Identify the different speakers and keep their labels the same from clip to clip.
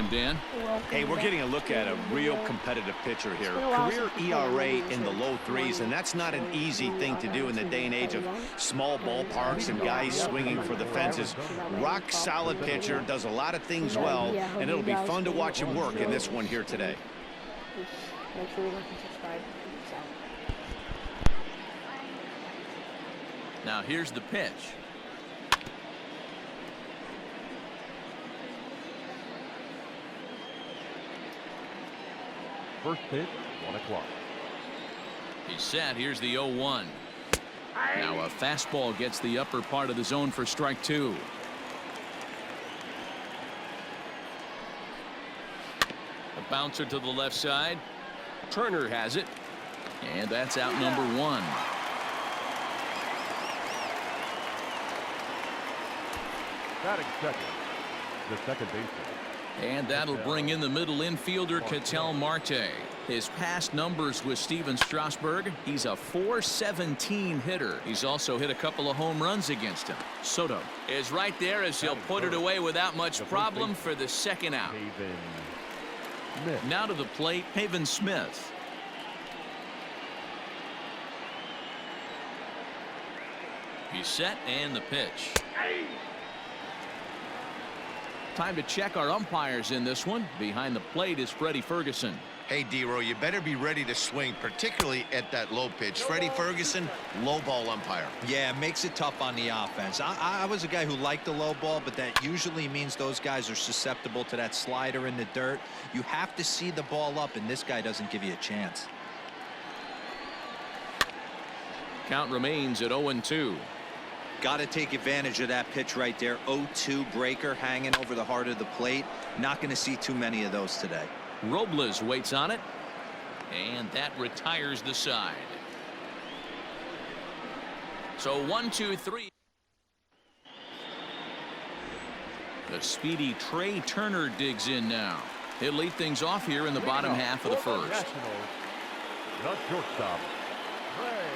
Speaker 1: welcome, Dan.
Speaker 2: Hey, we're getting a look at a real competitive pitcher here. Career ERA in the low threes, and that's not an easy thing to do in the day and age of small ballparks and guys swinging for the fences. Rock solid pitcher, does a lot of things well, and it'll be fun to watch him work in this one here today.
Speaker 3: Make sure you like and subscribe.
Speaker 1: Now here's the pitch.
Speaker 4: First pitch, 1 o'clock.
Speaker 1: He's set. Here's the 0-1. Now a fastball gets the upper part of the zone for strike 2. A bouncer to the left side. Turner has it. And that's out number 1.
Speaker 4: Batting second, the second baseman.
Speaker 1: And that'll bring in the middle infielder, Cattell Marte. His past numbers with Steven Strasburg, he's a .417 hitter. He's also hit a couple of home runs against him. Soto is right there as he'll put it away without much problem for the second out. Now to the plate, Haven Smith. He's set, and the pitch. Time to check our umpires in this one. Behind the plate is Freddie Ferguson.
Speaker 5: Hey, D-Row, you better be ready to swing, particularly at that low pitch. Freddie Ferguson, low ball umpire.
Speaker 6: Yeah, it makes it tough on the offense. I was a guy who liked the low ball, but that usually means those guys are susceptible to that slider in the dirt. You have to see the ball up, and this guy doesn't give you a chance.
Speaker 1: Count remains at 0-2.
Speaker 6: Got to take advantage of that pitch right there. 0-2 breaker hanging over the heart of the plate. Not going to see too many of those today.
Speaker 1: Robles waits on it, and that retires the side. So 1-2-3. The speedy Trey Turner digs in now. He'll lead things off here in the bottom half of the first.
Speaker 4: The shortstop, Trey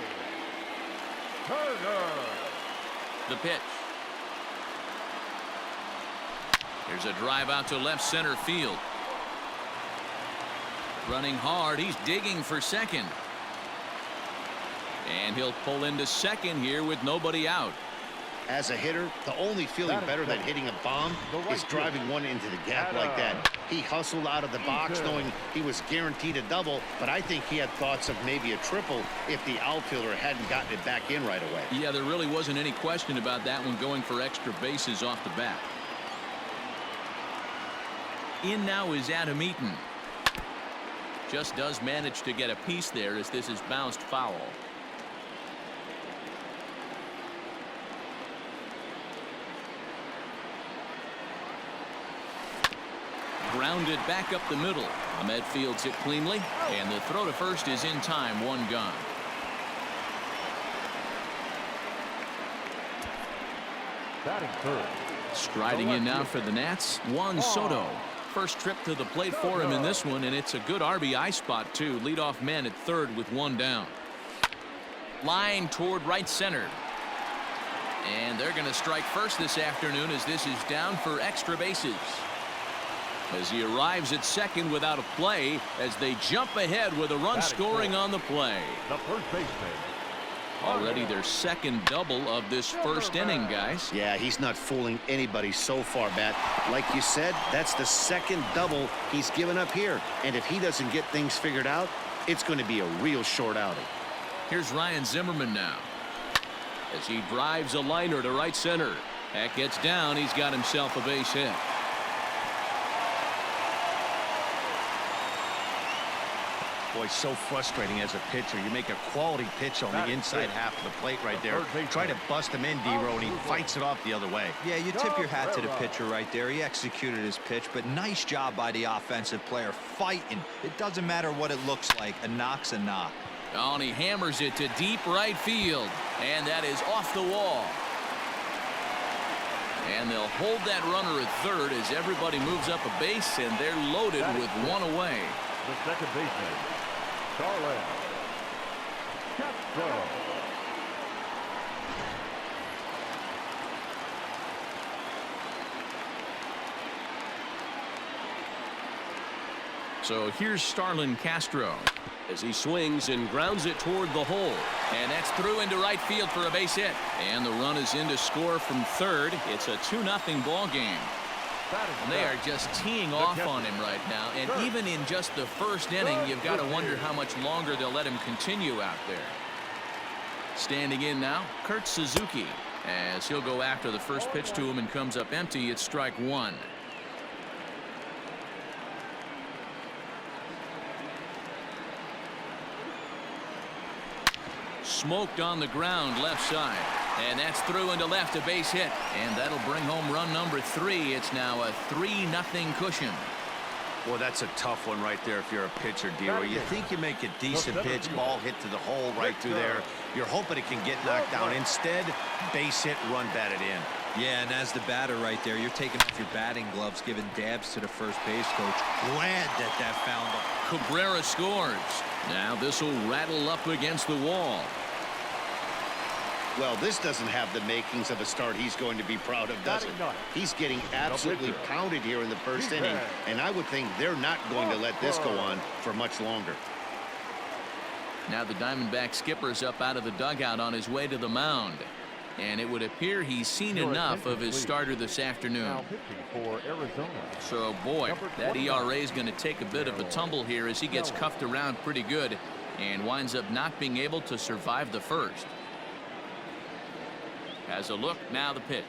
Speaker 4: Turner.
Speaker 1: The pitch. Here's a drive out to left center field. Running hard, he's digging for second. And he'll pull into second here with nobody out.
Speaker 5: As a hitter, the only feeling better than hitting a bomb is driving one into the gap like that. He hustled out of the box knowing he was guaranteed a double, but I think he had thoughts of maybe a triple if the outfielder hadn't gotten it back in right away.
Speaker 1: Yeah, there really wasn't any question about that one, going for extra bases off the bat. In now is Adam Eaton. Just does manage to get a piece there as this is bounced foul. Grounded back up the middle. Ahmed fields it cleanly, and the throw to first is in time. 1 gone.
Speaker 4: Batting third.
Speaker 1: Striding in now for the Nats, Juan Soto. First trip to the plate for him in this one, and it's a good RBI spot too. Leadoff man at third with 1 down. Line toward right center. And they're going to strike first this afternoon as this is down for extra bases. As he arrives at second without a play, as they jump ahead with a run scoring on the play.
Speaker 4: The first baseman.
Speaker 1: Already their second double of this first inning, guys.
Speaker 5: Yeah, he's not fooling anybody so far, Matt. Like you said, that's the second double he's given up here. And if he doesn't get things figured out, it's going to be a real short outing.
Speaker 1: Here's Ryan Zimmerman now, as he drives a liner to right center. That gets down. He's got himself a base hit.
Speaker 5: Boy, so frustrating as a pitcher. You make a quality pitch on the inside half of the plate right there. Try to bust him in, D-Row, and he fights it off the other way.
Speaker 6: Yeah, you tip your hat to the pitcher right there. He executed his pitch, but nice job by the offensive player fighting. It doesn't matter what it looks like. A knock's a knock.
Speaker 1: Oh, and he hammers it to deep right field, and that is off the wall. And they'll hold that runner at third as everybody moves up a base, and they're loaded with 1 away.
Speaker 4: The second baseman, Cattell Marte.
Speaker 1: So here's Starlin Castro
Speaker 7: as he swings and grounds it toward the hole.
Speaker 1: And that's through into right field for a base hit. And the run is in to score from third. It's a 2-0 ball game. And they are just teeing off on him right now. And even in just the first inning, you've got to wonder how much longer they'll let him continue out there. Standing in now, Kurt Suzuki, as he'll go after the first pitch to him and comes up empty. It's strike one. Smoked on the ground left side. And that's through into left, a base hit. And that'll bring home run number 3. It's now a 3-0 cushion.
Speaker 2: Well, that's a tough one right there if you're a pitcher, D-Roy. You think you make a decent pitch, ball hit to the hole right through there. You're hoping it can get knocked down. Instead, base hit, run batted in.
Speaker 6: Yeah, and as the batter right there, you're taking off your batting gloves, giving dabs to the first base coach. Glad that found him.
Speaker 1: Cabrera scores. Now this will rattle up against the wall.
Speaker 5: Well, this doesn't have the makings of a start he's going to be proud of, does it? He's getting absolutely pounded here in the first inning, and I would think they're not going to let this go on for much longer.
Speaker 1: Now the Diamondback skipper's up out of the dugout on his way to the mound. And it would appear he's seen enough of his starter this afternoon. So, boy, that ERA is going to take a bit of a tumble here as he gets cuffed around pretty good and winds up not being able to survive the first. Has a look, now the pitch.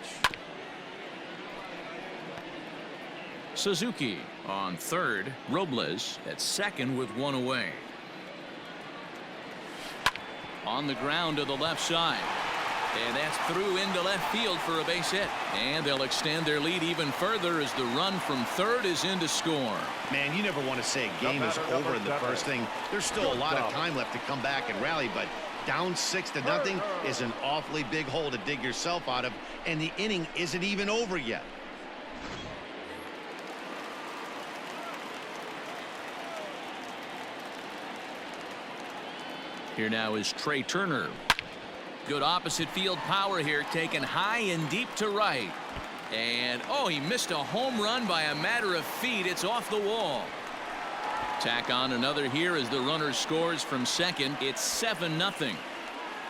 Speaker 1: Suzuki on third, Robles at second with one away. On the ground to the left side. And that's through into left field for a base hit. And they'll extend their lead even further as the run from third is in to score.
Speaker 5: Man, you never want to say a game is over in the first inning. There's still a lot of time left to come back and rally, but down 6-0 is an awfully big hole to dig yourself out of, and the inning isn't even over yet.
Speaker 1: Here now is Trey Turner. Good opposite field power here, taken high and deep to right. And, oh, he missed a home run by a matter of feet. It's off the wall. Tack on another here as the runner scores from second. It's 7-0.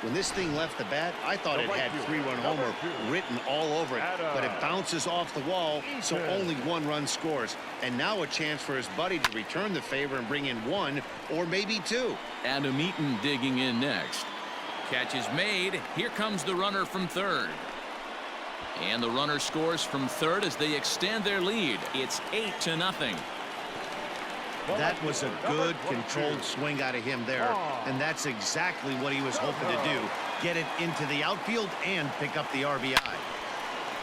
Speaker 5: When this thing left the bat, I thought it had 3-run homer written all over it, but it bounces off the wall, so only 1 run scores. And now a chance for his buddy to return the favor and bring in 1 or maybe 2.
Speaker 1: Adam Eaton digging in next. Catch is made. Here comes the runner from third. And the runner scores from third as they extend their lead. It's 8-0.
Speaker 5: That was a good controlled swing out of him there, and that's exactly what he was hoping to do. Get it into the outfield and pick up the RBI.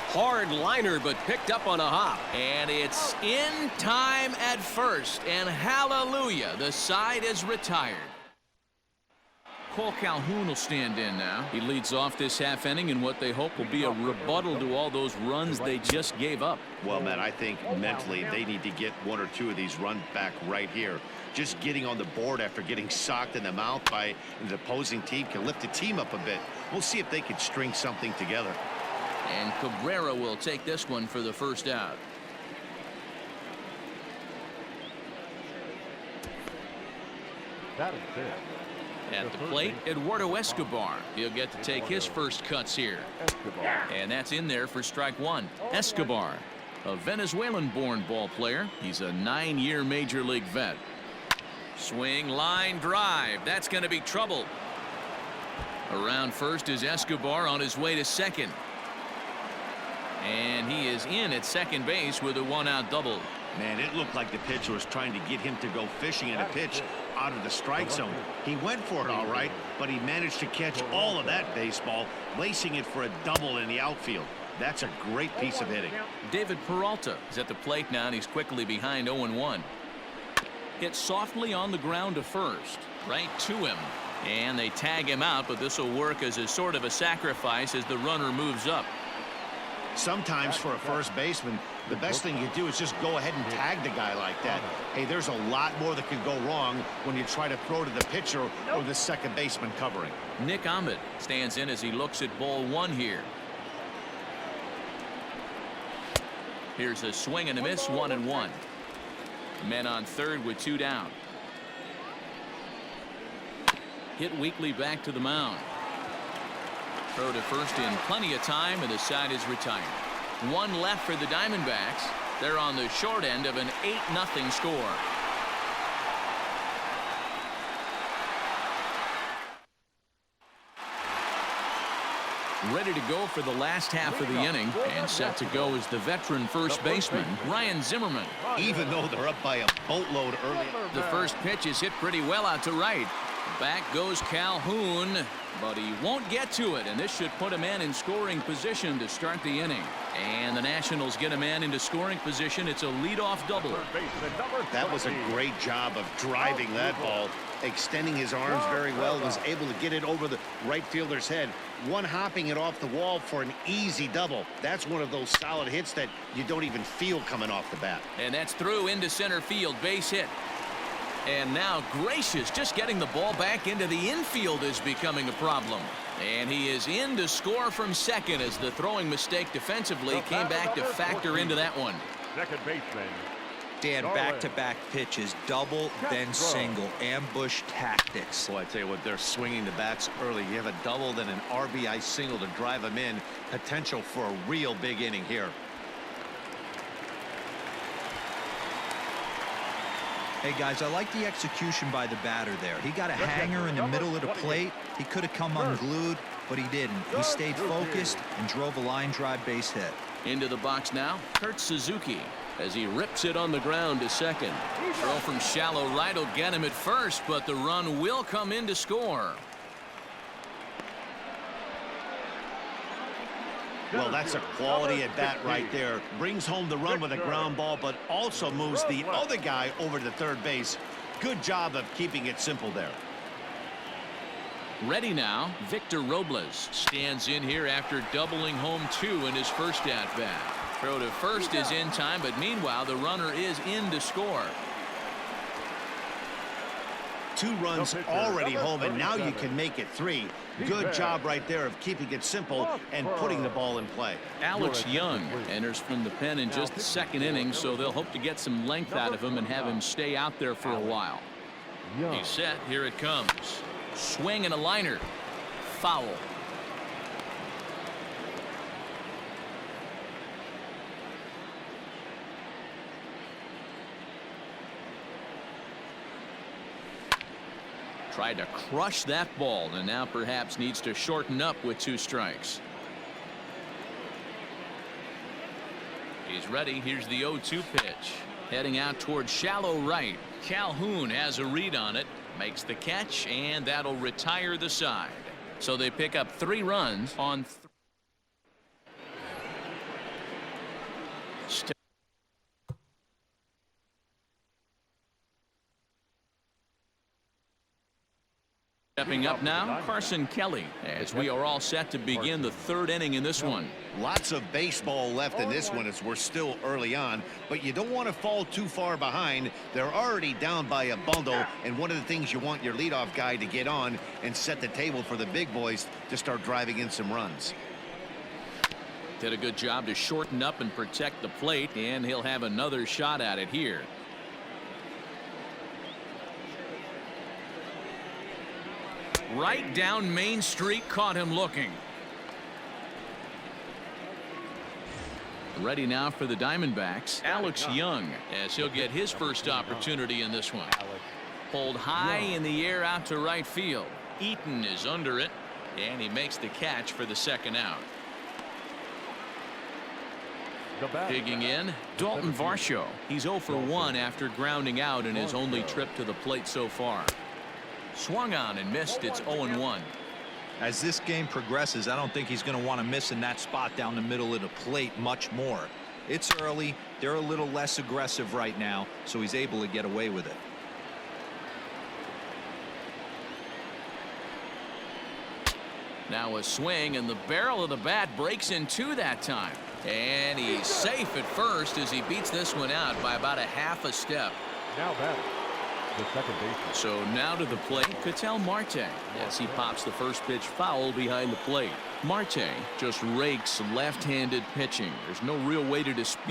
Speaker 7: Hard liner, but picked up on a hop.
Speaker 1: And it's in time at first, and hallelujah, the side is retired. Cole Calhoun will stand in now. He leads off this half inning in what they hope will be a rebuttal to all those runs they just gave up.
Speaker 5: Well, Matt, I think mentally they need to get 1 or 2 of these runs back right here. Just getting on the board after getting socked in the mouth by the opposing team can lift the team up a bit. We'll see if they can string something together.
Speaker 1: And Cabrera will take this one for the first out.
Speaker 4: That is it.
Speaker 1: At the plate, Eduardo Escobar. He'll get to take his first cuts here. And that's in there for strike 1. Escobar, a Venezuelan-born ball player. He's a 9-year major league vet. Swing, line, drive. That's going to be trouble. Around first is Escobar on his way to second. And he is in at second base with a 1-out double.
Speaker 5: Man, it looked like the pitcher was trying to get him to go fishing in a pitch out of the strike zone. He went for it all right, but he managed to catch all of that baseball, lacing it for a double in the outfield. That's a great piece of hitting.
Speaker 1: David Peralta is at the plate now, and he's quickly behind 0-1. Hit softly on the ground to first, right to him. And they tag him out, but this will work as a sort of a sacrifice as the runner moves up.
Speaker 5: Sometimes for a first baseman, the best thing you do is just go ahead and tag the guy like that. Hey, there's a lot more that could go wrong when you try to throw to the pitcher or the second baseman covering.
Speaker 1: Nick Ahmed stands in as he looks at ball 1 here. Here's a swing and a miss, 1-1. Men on third with 2 down. Hit weakly back to the mound. Throw to first in plenty of time, and the side is retired. 1 left for the Diamondbacks. They're on the short end of an 8-0 score. Ready to go for the last half of the inning, and set to go is the veteran first baseman, Ryan Zimmerman.
Speaker 5: Even though they're up by a boatload early.
Speaker 1: The first pitch is hit pretty well out to right. Back goes Calhoun, but he won't get to it, and this should put a man in scoring position to start the inning. And the Nationals get a man into scoring position. It's a leadoff double.
Speaker 5: That was a great job of driving that ball, extending his arms very well, was able to get it over the right fielder's head, one hopping it off the wall for an easy double. That's one of those solid hits that you don't even feel coming off the bat.
Speaker 1: And that's through into center field, base hit. And now Gracious just getting the ball back into the infield is becoming a problem. And he is in to score from second as the throwing mistake defensively came back to factor into that one.
Speaker 4: Second baseman.
Speaker 6: Dan, back-to-back pitches, double, then single, ambush tactics.
Speaker 2: Boy, I tell you what, they're swinging the bats early. You have a double, then an RBI single to drive them in. Potential for a real big inning here.
Speaker 6: Hey, guys, I like the execution by the batter there. He got a hanger in the middle of the plate. He could have come unglued, but he didn't. He stayed focused and drove a line drive base hit.
Speaker 1: Into the box now, Kurt Suzuki, as he rips it on the ground to second. Throw from shallow right will get him at first, but the run will come in to score.
Speaker 5: Well, that's a quality at bat right there. Brings home the run with a ground ball, but also moves the other guy over to third base. Good job of keeping it simple there.
Speaker 1: Ready now, Victor Robles stands in here after doubling home 2 in his first at-bat. Throw to first is in time, but meanwhile the runner is in to score.
Speaker 5: 2 runs already home, and now you can make it 3. Good job right there of keeping it simple and putting the ball in play.
Speaker 1: Alex Young enters from the pen in just the second inning, so they'll hope to get some length out of him and have him stay out there for a while. He's set. Here it comes. Swing and a liner. Foul. Tried to crush that ball, and now perhaps needs to shorten up with 2 strikes. He's ready. Here's the 0-2 pitch. Heading out towards shallow right. Calhoun has a read on it. Makes the catch, and that'll retire the side. So they pick up 3 runs on Stepping up now, Carson Kelly, as we are all set to begin the 3rd inning in this one.
Speaker 5: Lots of baseball left in this one as we're still early on, but you don't want to fall too far behind. They're already down by a bundle, and one of the things you want your leadoff guy to get on and set the table for the big boys to start driving in some runs.
Speaker 1: Did a good job to shorten up and protect the plate, and he'll have another shot at it here. Right down Main Street, caught him looking. Ready now for the Diamondbacks, Alex Young, as he'll get his first opportunity in this one. Pulled high in the air out to right field. Eaton is under it, and he makes the catch for the 2nd out. Digging in, Dalton Varsho. He's 0 for 1 after grounding out in his only trip to the plate so far. Swung on and missed. It's 0-1.
Speaker 6: As this game progresses, I don't think he's going to want to miss in that spot down the middle of the plate much more. It's early. They're a little less aggressive right now, so he's able to get away with it.
Speaker 1: Now a swing, and the barrel of the bat breaks in 2 that time. And he's safe at first as he beats this one out by about a half a step.
Speaker 4: Now batting, the second baseman.
Speaker 1: So now to the plate, Cattell Marte, as he pops the first pitch foul behind the plate. Marte just rakes left-handed pitching. There's no real way to dispute